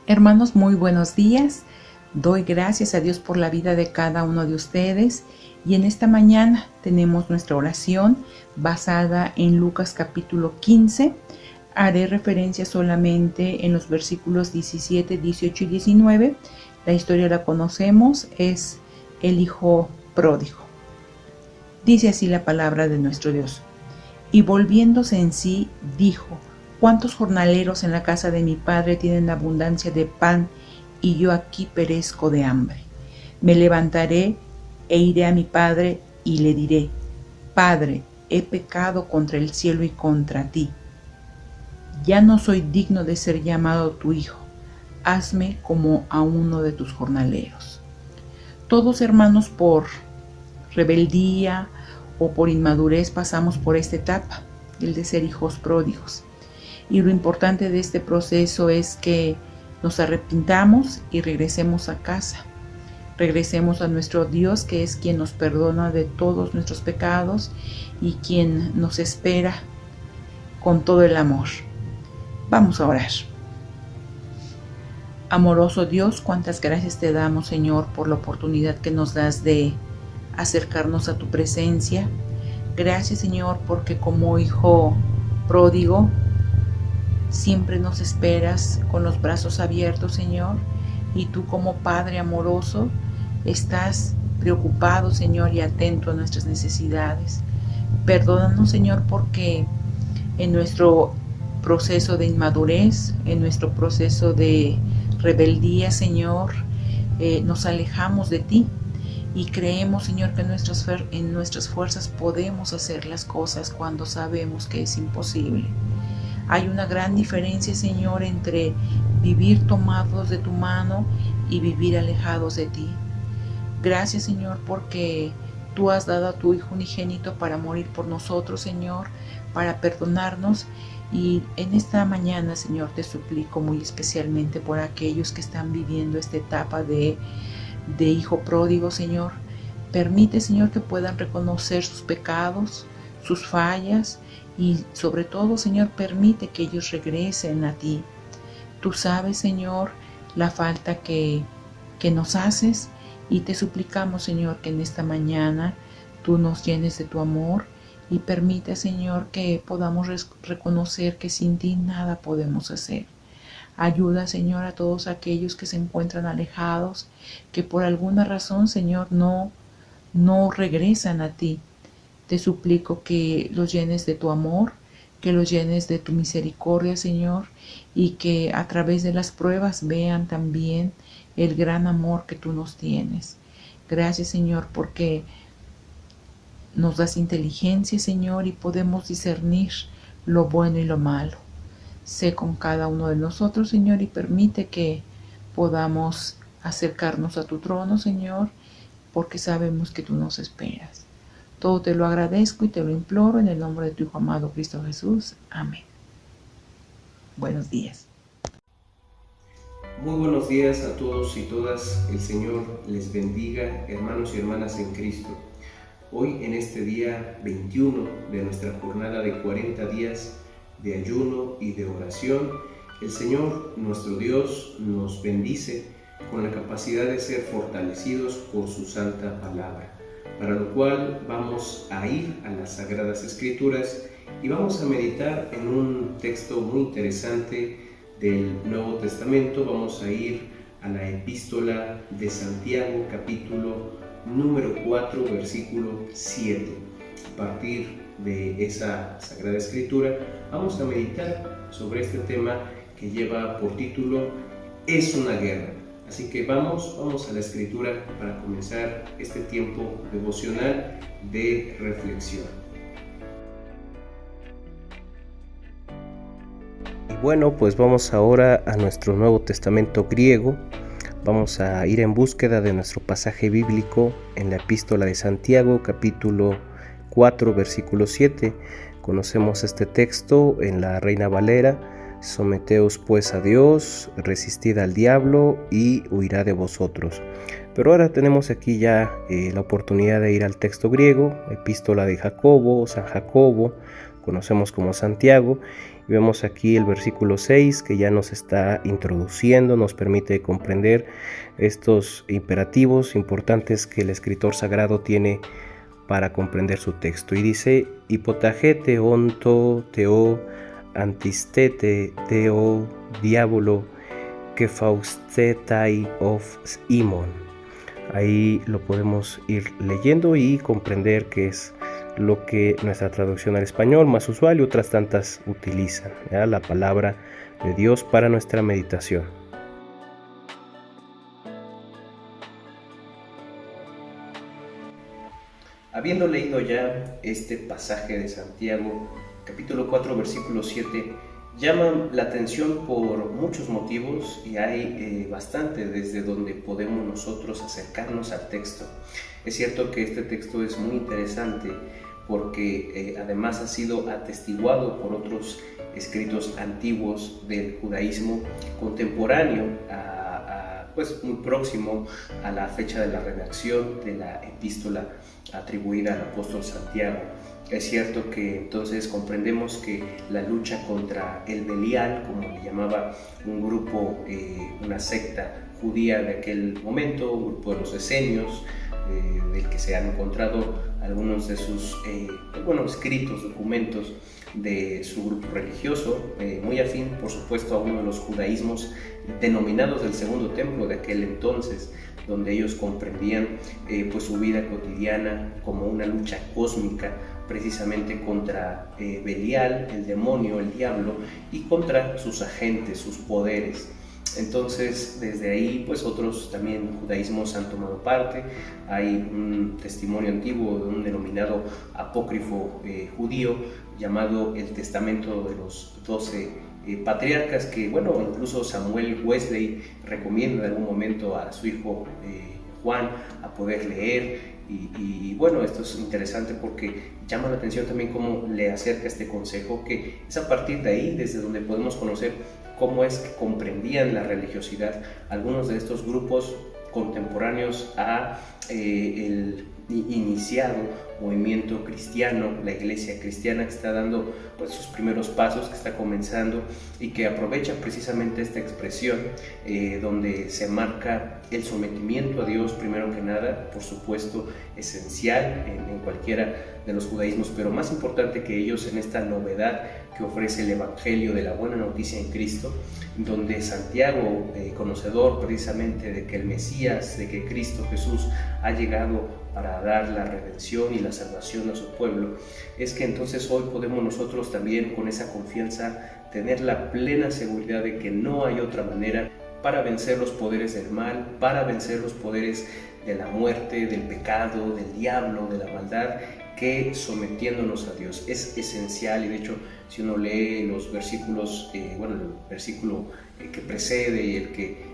Hermanos, muy buenos días. Doy gracias a Dios por la vida de cada uno de ustedes y en esta mañana tenemos nuestra oración basada en Lucas capítulo 15. Haré referencia solamente en los versículos 17, 18 y 19. La historia la conocemos, es el hijo pródigo. Dice así la palabra de nuestro Dios. Y volviéndose en sí, dijo: ¿Cuántos jornaleros en la casa de mi padre tienen abundancia de pan y yo aquí perezco de hambre? Me levantaré e iré a mi padre y le diré: Padre, he pecado contra el cielo y contra ti. Ya no soy digno de ser llamado tu hijo. Hazme como a uno de tus jornaleros. Todos, hermanos, por rebeldía o por inmadurez pasamos por esta etapa, el de ser hijos pródigos. Y lo importante de este proceso es que nos arrepintamos y regresemos a casa. Regresemos a nuestro Dios, que es quien nos perdona de todos nuestros pecados y quien nos espera con todo el amor. Vamos a orar. Amoroso Dios, cuántas gracias te damos, Señor, por la oportunidad que nos das de acercarnos a tu presencia. Gracias, Señor, porque como hijo pródigo, siempre nos esperas con los brazos abiertos, Señor, y tú como Padre amoroso estás preocupado, Señor, y atento a nuestras necesidades. Perdónanos, Señor, porque en nuestro proceso de inmadurez, en nuestro proceso de rebeldía, Señor, nos alejamos de ti y creemos, Señor, que en nuestras fuerzas podemos hacer las cosas cuando sabemos que es imposible. Hay una gran diferencia, Señor, entre vivir tomados de tu mano y vivir alejados de ti. Gracias, Señor, porque tú has dado a tu Hijo unigénito para morir por nosotros, Señor, para perdonarnos. Y en esta mañana, Señor, te suplico muy especialmente por aquellos que están viviendo esta etapa de hijo pródigo, Señor. Permite, Señor, que puedan reconocer sus pecados, sus fallas, y sobre todo, Señor, permite que ellos regresen a ti. Tú sabes, Señor, la falta que nos haces, y te suplicamos, Señor, que en esta mañana tú nos llenes de tu amor y permite, Señor, que podamos reconocer que sin ti nada podemos hacer. Ayuda, Señor, a todos aquellos que se encuentran alejados, que por alguna razón, Señor, no regresan a ti. Te suplico que los llenes de tu amor, que los llenes de tu misericordia, Señor, y que a través de las pruebas vean también el gran amor que tú nos tienes. Gracias, Señor, porque nos das inteligencia, Señor, y podemos discernir lo bueno y lo malo. Sé con cada uno de nosotros, Señor, y permite que podamos acercarnos a tu trono, Señor, porque sabemos que tú nos esperas. Todo te lo agradezco y te lo imploro en el nombre de tu Hijo amado Cristo Jesús. Amén. Buenos días. Muy buenos días a todos y todas. El Señor les bendiga, hermanos y hermanas en Cristo. Hoy, en este día 21 de nuestra jornada de 40 días de ayuno y de oración, el Señor, nuestro Dios, nos bendice con la capacidad de ser fortalecidos por su santa palabra, para lo cual vamos a ir a las Sagradas Escrituras y vamos a meditar en un texto muy interesante del Nuevo Testamento. Vamos a ir a la Epístola de Santiago, capítulo número 4, versículo 7. A partir de esa Sagrada Escritura vamos a meditar sobre este tema que lleva por título Es una guerra. Así que vamos a la Escritura para comenzar este tiempo devocional de reflexión. Y bueno, pues vamos ahora a nuestro Nuevo Testamento griego. Vamos a ir en búsqueda de nuestro pasaje bíblico en la Epístola de Santiago, capítulo 4, versículo 7. Conocemos este texto en la Reina Valera. Someteos pues a Dios, resistid al diablo y huirá de vosotros. Pero ahora tenemos aquí ya la oportunidad de ir al texto griego, Epístola de Jacobo, San Jacobo, conocemos como Santiago. Y vemos aquí el versículo 6 que ya nos está introduciendo, nos permite comprender estos imperativos importantes que el escritor sagrado tiene para comprender su texto. Y dice: hipotagete onto teo antistete teo diabolo que faustetai of imon. Ahí lo podemos ir leyendo y comprender que es lo que nuestra traducción al español más usual y otras tantas utilizan, ¿ya? La palabra de Dios para nuestra meditación. Habiendo leído ya este pasaje de Santiago, capítulo 4, versículo 7, llama la atención por muchos motivos y hay bastante desde donde podemos nosotros acercarnos al texto. Es cierto que este texto es muy interesante porque además ha sido atestiguado por otros escritos antiguos del judaísmo contemporáneo, pues muy próximo a la fecha de la redacción de la epístola atribuida al apóstol Santiago. Es cierto que entonces comprendemos que la lucha contra el Belial, como le llamaba un grupo, una secta judía de aquel momento, un grupo de los esenios, del que se han encontrado algunos de sus escritos, documentos de su grupo religioso, muy afín por supuesto a uno de los judaísmos denominados del Segundo Templo de aquel entonces, donde ellos comprendían pues su vida cotidiana como una lucha cósmica precisamente contra Belial, el demonio, el diablo, y contra sus agentes, sus poderes. Entonces, desde ahí, pues otros también judaísmos han tomado parte. Hay un testimonio antiguo de un denominado apócrifo judío llamado el Testamento de los 12 patriarcas, que, bueno, incluso Samuel Wesley recomienda en algún momento a su hijo Juan a poder leer. Y bueno, esto es interesante porque llama la atención también cómo le acerca este consejo, que es a partir de ahí desde donde podemos conocer cómo es que comprendían la religiosidad algunos de estos grupos contemporáneos a el iniciado movimiento cristiano, la iglesia cristiana que está dando pues sus primeros pasos, que está comenzando y que aprovecha precisamente esta expresión donde se marca el sometimiento a Dios primero que nada, por supuesto esencial en cualquiera de los judaísmos, pero más importante que ellos en esta novedad que ofrece el Evangelio de la buena noticia en Cristo, donde Santiago, conocedor precisamente de que el Mesías, de que Cristo Jesús ha llegado para dar la redención y la salvación a su pueblo, es que entonces hoy podemos nosotros también con esa confianza tener la plena seguridad de que no hay otra manera para vencer los poderes del mal, para vencer los poderes de la muerte, del pecado, del diablo, de la maldad, que sometiéndonos a Dios. Es esencial, y de hecho si uno lee los versículos, el versículo que precede y el que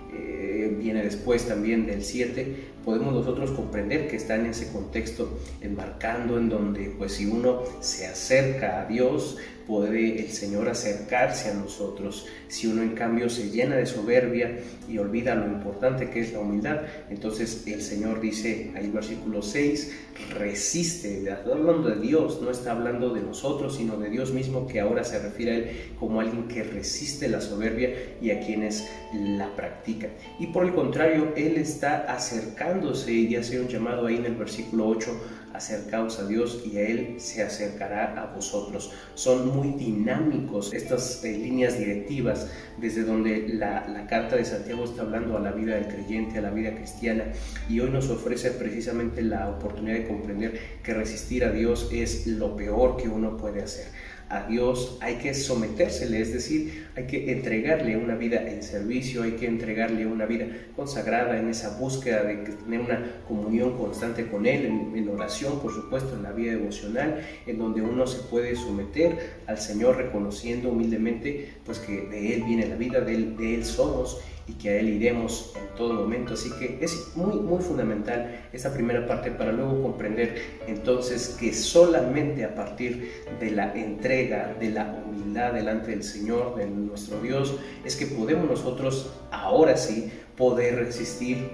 viene después también del 7, podemos nosotros comprender que está en ese contexto enmarcando en donde pues si uno se acerca a Dios, puede el Señor acercarse a nosotros. Si uno en cambio se llena de soberbia y olvida lo importante que es la humildad, entonces el Señor dice ahí versículo 6, resiste. Está hablando de Dios, no está hablando de nosotros, sino de Dios mismo, que ahora se refiere a Él como alguien que resiste la soberbia y a quienes la practican. Y por el contrario, Él está acercándose y hace un llamado ahí en el versículo 8, acercaos a Dios y a Él se acercará a vosotros. Son muy dinámicos estas líneas directivas desde donde la carta de Santiago está hablando a la vida del creyente, a la vida cristiana, y hoy nos ofrece precisamente la oportunidad de comprender que resistir a Dios es lo peor que uno puede hacer. A Dios hay que sometérsele, es decir, hay que entregarle una vida en servicio, hay que entregarle una vida consagrada en esa búsqueda de tener una comunión constante con Él, en oración, por supuesto, en la vida devocional, en donde uno se puede someter al Señor reconociendo humildemente pues que de Él viene la vida, de Él somos y que a Él iremos en todo momento. Así que es muy, muy fundamental esta primera parte para luego comprender entonces que solamente a partir de la entrega, de la humildad delante del Señor, de nuestro Dios, es que podemos nosotros ahora sí poder resistir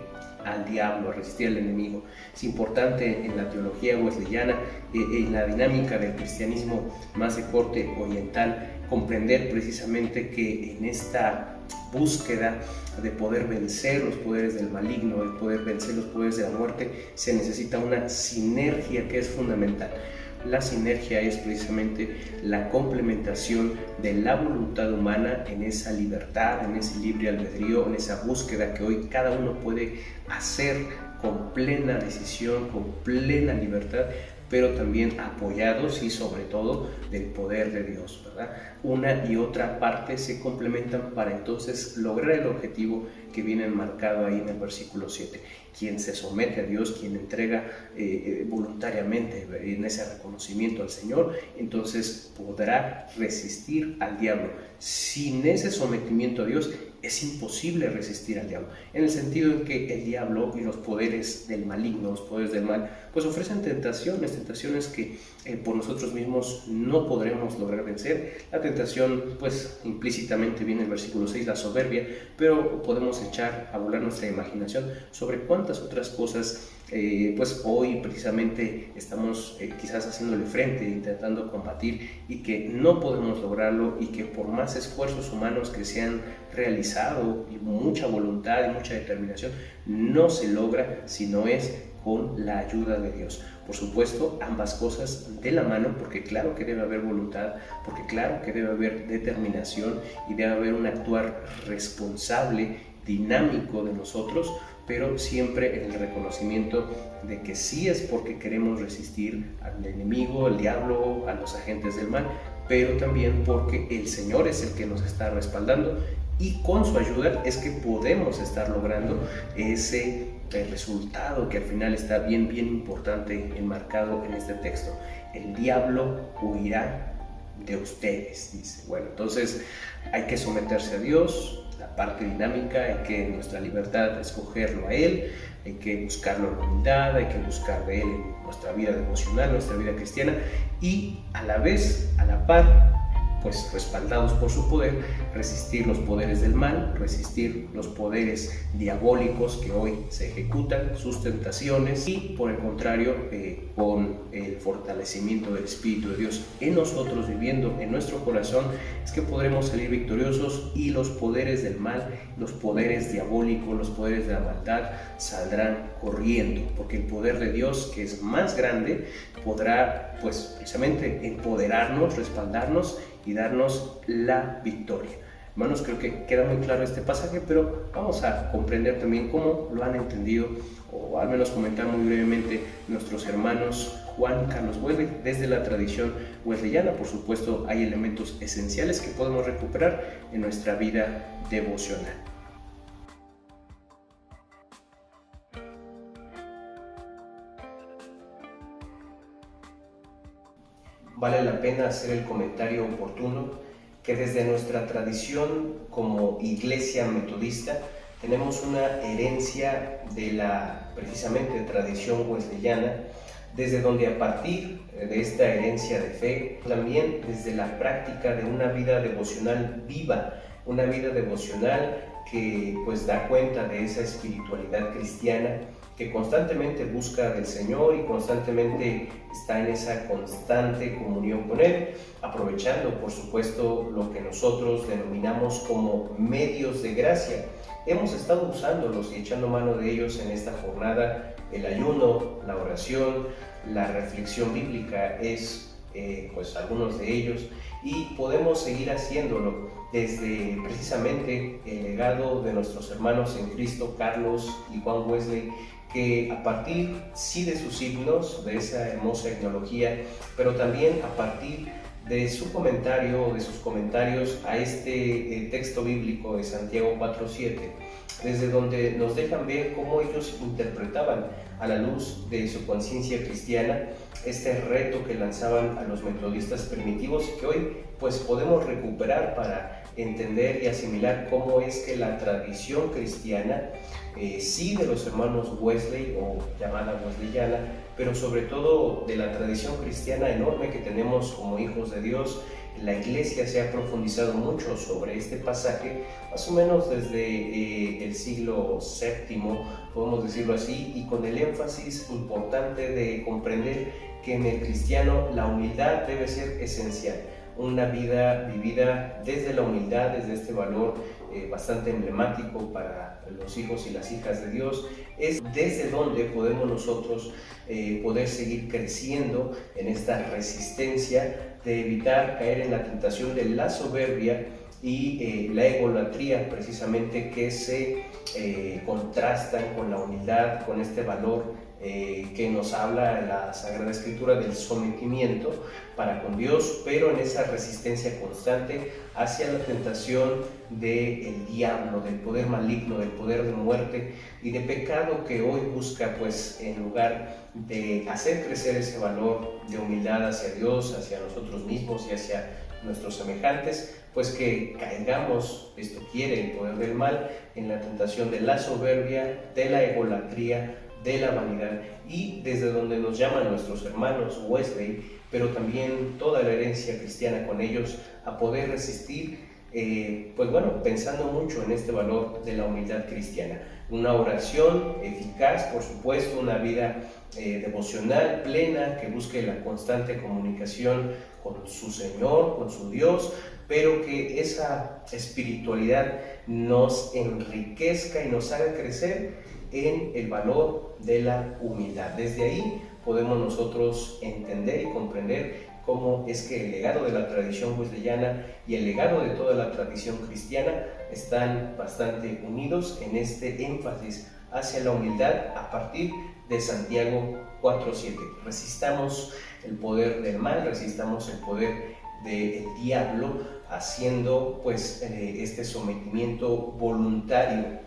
al diablo, a resistir al enemigo. Es importante en la teología wesleyana, en la dinámica del cristianismo más de corte oriental, comprender precisamente que en esta búsqueda de poder vencer los poderes del maligno, de poder vencer los poderes de la muerte, se necesita una sinergia que es fundamental. La sinergia es precisamente la complementación de la voluntad humana en esa libertad, en ese libre albedrío, en esa búsqueda que hoy cada uno puede hacer con plena decisión, con plena libertad, pero también apoyados y sobre todo del poder de Dios, ¿verdad? Una y otra parte se complementan para entonces lograr el objetivo que viene marcado ahí en el versículo 7. Quien se somete a Dios, quien entrega voluntariamente en ese reconocimiento al Señor, entonces podrá resistir al diablo. Sin ese sometimiento a Dios es imposible resistir al diablo, en el sentido en que el diablo y los poderes del maligno, los poderes del mal, pues ofrecen tentaciones que por nosotros mismos no podremos lograr vencer. La tentación, pues implícitamente viene en el versículo 6, la soberbia, pero podemos echar a volar nuestra imaginación sobre cuántas otras cosas pues hoy precisamente estamos quizás haciéndole frente, intentando combatir y que no podemos lograrlo, y que por más esfuerzos humanos que se han realizado y mucha voluntad y mucha determinación, no se logra si no es con la ayuda de Dios. Por supuesto, ambas cosas de la mano, porque claro que debe haber voluntad, porque claro que debe haber determinación y debe haber un actuar responsable, dinámico de nosotros, pero siempre en el reconocimiento de que sí es porque queremos resistir al enemigo, al diablo, a los agentes del mal, pero también porque el Señor es el que nos está respaldando, y con su ayuda es que podemos estar logrando ese resultado que al final está bien importante enmarcado en este texto. El diablo huirá de ustedes, dice. Bueno, entonces hay que someterse a Dios, la parte dinámica, hay que en nuestra libertad escogerlo a Él, hay que buscarlo en la humildad, hay que buscar de Él en nuestra vida devocional, nuestra vida cristiana, y a la vez, a la par, pues respaldados por su poder, resistir los poderes del mal, resistir los poderes diabólicos que hoy se ejecutan, sus tentaciones, y por el contrario, con el fortalecimiento del Espíritu de Dios en nosotros, viviendo en nuestro corazón, es que podremos salir victoriosos, y los poderes del mal, los poderes diabólicos, los poderes de la maldad saldrán corriendo, porque el poder de Dios, que es más grande, podrá pues precisamente empoderarnos, respaldarnos y darnos la victoria. Hermanos, creo que queda muy claro este pasaje, pero vamos a comprender también cómo lo han entendido, o al menos comentar muy brevemente nuestros hermanos Juan Carlos Wesley desde la tradición wesleyana. Por supuesto, hay elementos esenciales que podemos recuperar en nuestra vida devocional. Vale la pena hacer el comentario oportuno que desde nuestra tradición como Iglesia Metodista tenemos una herencia de la precisamente tradición wesleyana, desde donde a partir de esta herencia de fe, también desde la práctica de una vida devocional viva, una vida devocional que pues da cuenta de esa espiritualidad cristiana, que constantemente busca del Señor y constantemente está en esa constante comunión con Él, aprovechando por supuesto lo que nosotros denominamos como medios de gracia. Hemos estado usándolos y echando mano de ellos en esta jornada. El ayuno, la oración, la reflexión bíblica es pues algunos de ellos, y podemos seguir haciéndolo desde precisamente el legado de nuestros hermanos en Cristo, Carlos y Juan Wesley, que a partir sí de sus himnos, de esa hermosa etnología, pero también a partir de su comentario, de sus comentarios a este texto bíblico de Santiago 4:7, desde donde nos dejan ver cómo ellos interpretaban a la luz de su conciencia cristiana este reto que lanzaban a los metodistas primitivos, y que hoy pues podemos recuperar para entender y asimilar cómo es que la tradición cristiana, sí de los hermanos Wesley o llamada wesleyana, pero sobre todo de la tradición cristiana enorme que tenemos como hijos de Dios la Iglesia se ha profundizado mucho sobre este pasaje, más o menos desde el siglo VII, podemos decirlo así, y con el énfasis importante de comprender que en el cristiano la humildad debe ser esencial. Una vida vivida desde la humildad, desde este valor bastante emblemático para los hijos y las hijas de Dios, es desde donde podemos nosotros poder seguir creciendo en esta resistencia de evitar caer en la tentación de la soberbia y la egolatría, precisamente, que se contrastan con la humildad, con este valor que nos habla la Sagrada Escritura del sometimiento para con Dios, pero en esa resistencia constante hacia la tentación del diablo, del poder maligno, del poder de muerte y de pecado que hoy busca, pues, en lugar de hacer crecer ese valor de humildad hacia Dios, hacia nosotros mismos y hacia nuestros semejantes, pues que caigamos, esto quiere el poder del mal, en la tentación de la soberbia, de la egolatría, de la vanidad, y desde donde nos llaman nuestros hermanos Wesley, pero también toda la herencia cristiana con ellos, a poder resistir, pues bueno, pensando mucho en este valor de la humildad cristiana. Una oración eficaz, por supuesto, una vida devocional plena que busque la constante comunicación con su Señor, con su Dios, pero que esa espiritualidad nos enriquezca y nos haga crecer en el valor de la humildad. Desde ahí podemos nosotros entender y comprender cómo es que el legado de la tradición wesleyana y el legado de toda la tradición cristiana están bastante unidos en este énfasis hacia la humildad a partir de Santiago 4:7. Resistamos el poder del mal, resistamos el poder del diablo, haciendo pues este sometimiento voluntario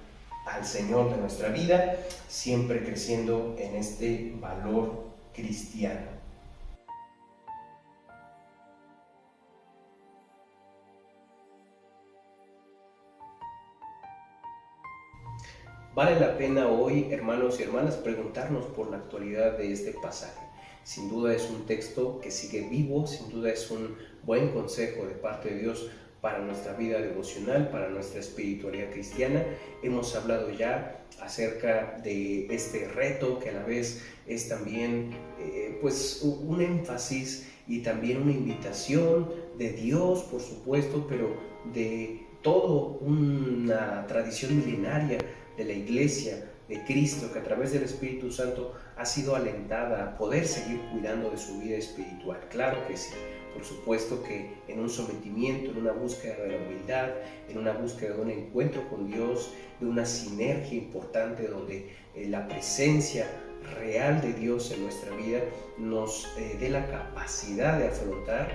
al Señor de nuestra vida, siempre creciendo en este valor cristiano. Vale la pena hoy, hermanos y hermanas, preguntarnos por la actualidad de este pasaje. Sin duda es un texto que sigue vivo, sin duda es un buen consejo de parte de Dios para nuestra vida devocional, para nuestra espiritualidad cristiana. Hemos hablado ya acerca de este reto, que a la vez es también pues un énfasis y también una invitación de Dios, por supuesto, pero de toda una tradición milenaria de la Iglesia de Cristo, que a través del Espíritu Santo ha sido alentada a poder seguir cuidando de su vida espiritual. Claro que sí, por supuesto que en un sometimiento, en una búsqueda de la humildad, en una búsqueda de un encuentro con Dios, de una sinergia importante donde la presencia real de Dios en nuestra vida nos dé la capacidad de afrontar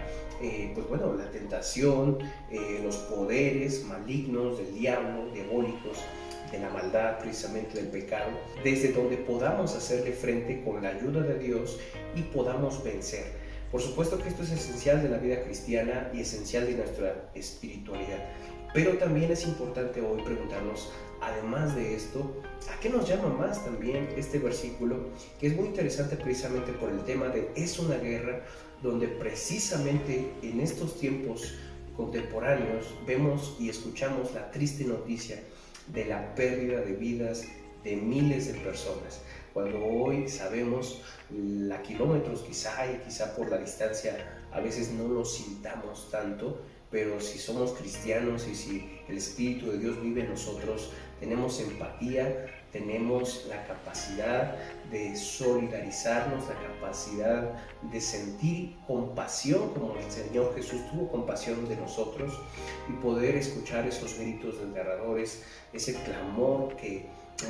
pues bueno, la tentación, los poderes malignos del diablo, diabólicos, de la maldad, precisamente del pecado, desde donde podamos hacerle frente con la ayuda de Dios y podamos vencer. Por supuesto que esto es esencial de la vida cristiana y esencial de nuestra espiritualidad, pero también es importante hoy preguntarnos, además de esto, ¿a qué nos llama más también este versículo? Que es muy interesante precisamente por el tema de es una guerra, donde precisamente en estos tiempos contemporáneos vemos y escuchamos la triste noticia de la pérdida de vidas de miles de personas, cuando hoy sabemos a kilómetros quizá, y quizá por la distancia a veces no lo sintamos tanto, pero si somos cristianos y si el Espíritu de Dios vive en nosotros, tenemos empatía, tenemos la capacidad de solidarizarnos, la capacidad de sentir compasión, como el Señor Jesús tuvo compasión de nosotros, y poder escuchar esos gritos desgarradores, ese clamor que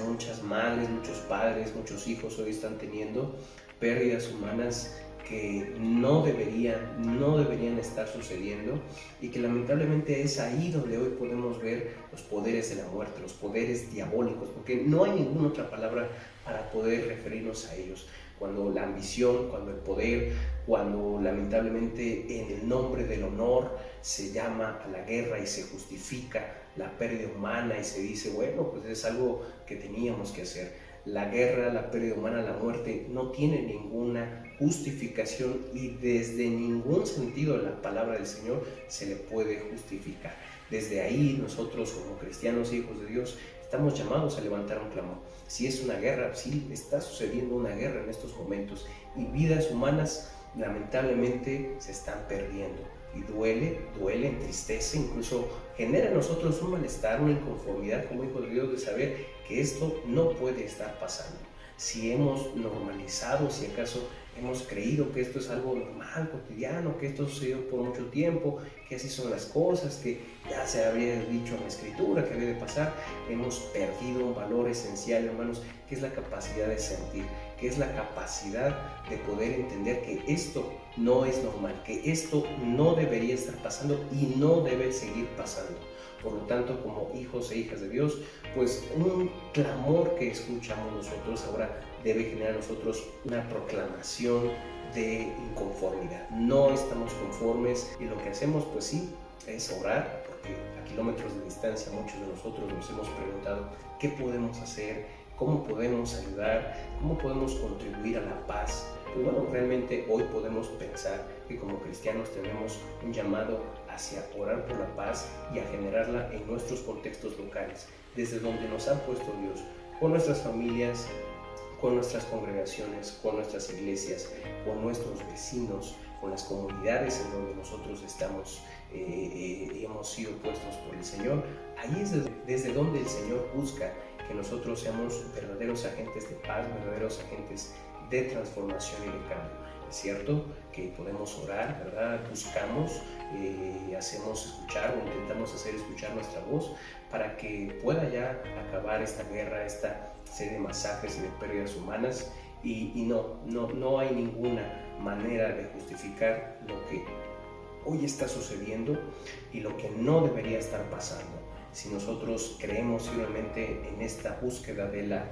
muchas madres, muchos padres, muchos hijos hoy están teniendo, pérdidas humanas que no deberían estar sucediendo, y que lamentablemente es ahí donde hoy podemos ver los poderes de la muerte, los poderes diabólicos, porque no hay ninguna otra palabra para poder referirnos a ellos. Cuando la ambición, cuando el poder, cuando lamentablemente en el nombre del honor se llama a la guerra y se justifica la pérdida humana y se dice, bueno, pues es algo que teníamos que hacer. La guerra, la pérdida humana, la muerte no tiene ninguna justificación y desde ningún sentido de la palabra del Señor se le puede justificar. Desde ahí nosotros como cristianos, hijos de Dios, estamos llamados a levantar un clamor. Si es una guerra, sí, está sucediendo una guerra en estos momentos y vidas humanas lamentablemente se están perdiendo. Y duele, entristece, incluso genera en nosotros un malestar, una inconformidad como hijos de Dios de saber que esto no puede estar pasando. Si hemos normalizado, si acaso hemos creído que esto es algo normal, cotidiano, que esto sucedió por mucho tiempo, que así son las cosas, que ya se había dicho en la Escritura que había de pasar, hemos perdido un valor esencial, hermanos, que es la capacidad de sentir, que es la capacidad de poder entender que esto no es normal, que esto no debería estar pasando y no debe seguir pasando. Por lo tanto, como hijos e hijas de Dios, pues un clamor que escuchamos nosotros ahora debe generar en nosotros una proclamación de inconformidad. No estamos conformes y lo que hacemos, pues sí, es orar, porque a kilómetros de distancia muchos de nosotros nos hemos preguntado qué podemos hacer, cómo podemos ayudar, cómo podemos contribuir a la paz. Pues bueno, realmente hoy podemos pensar que como cristianos tenemos un llamado hacia orar por la paz y a generarla en nuestros contextos locales, desde donde nos ha puesto Dios, con nuestras familias, con nuestras congregaciones, con nuestras iglesias, con nuestros vecinos, con las comunidades en donde nosotros estamos, hemos sido puestos por el Señor. Ahí es desde donde el Señor busca que nosotros seamos verdaderos agentes de paz, verdaderos agentes de transformación y de cambio. Es cierto que podemos orar, ¿verdad? Buscamos, hacemos escuchar o intentamos hacer escuchar nuestra voz para que pueda ya acabar esta guerra, esta serie de masacres y de pérdidas humanas y no hay ninguna manera de justificar lo que hoy está sucediendo y lo que no debería estar pasando. Si nosotros creemos firmemente en esta búsqueda de la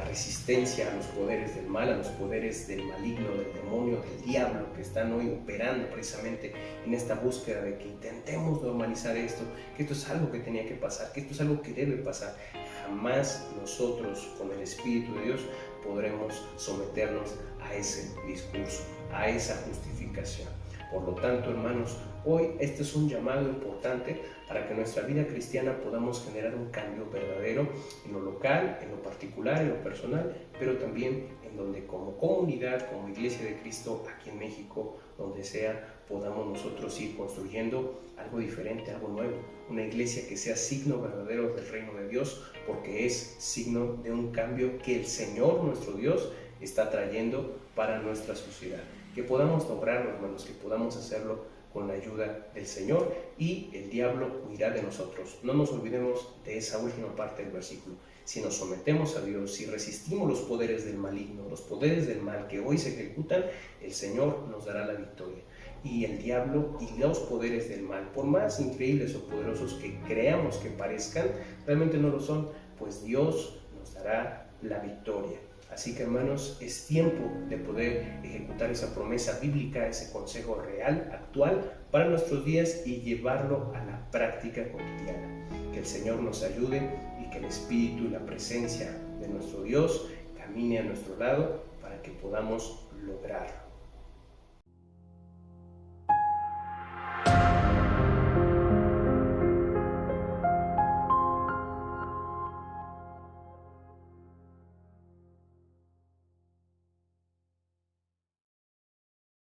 resistencia a los poderes del mal, a los poderes del maligno, del demonio, del diablo que están hoy operando precisamente en esta búsqueda de que intentemos normalizar esto, que esto es algo que tenía que pasar, que esto es algo que debe pasar, jamás nosotros con el Espíritu de Dios podremos someternos a ese discurso, a esa justificación. Por lo tanto, hermanos, hoy este es un llamado importante para que en nuestra vida cristiana podamos generar un cambio verdadero en lo local, en lo particular, en lo personal, pero también en donde como comunidad, como Iglesia de Cristo, aquí en México, donde sea, podamos nosotros ir construyendo algo diferente, algo nuevo. Una iglesia que sea signo verdadero del reino de Dios, porque es signo de un cambio que el Señor, nuestro Dios, está trayendo para nuestra sociedad. Que podamos lograrlo, hermanos, que podamos hacerlo con la ayuda del Señor y el diablo huirá de nosotros. No nos olvidemos de esa última parte del versículo. Si nos sometemos a Dios, si resistimos los poderes del maligno, los poderes del mal que hoy se ejecutan, el Señor nos dará la victoria. Y el diablo y los poderes del mal, por más increíbles o poderosos que creamos que parezcan, realmente no lo son, pues Dios nos dará la victoria. Así que, hermanos, es tiempo de poder ejecutar esa promesa bíblica, ese consejo real, actual, para nuestros días y llevarlo a la práctica cotidiana. Que el Señor nos ayude y que el Espíritu y la presencia de nuestro Dios camine a nuestro lado para que podamos lograrlo.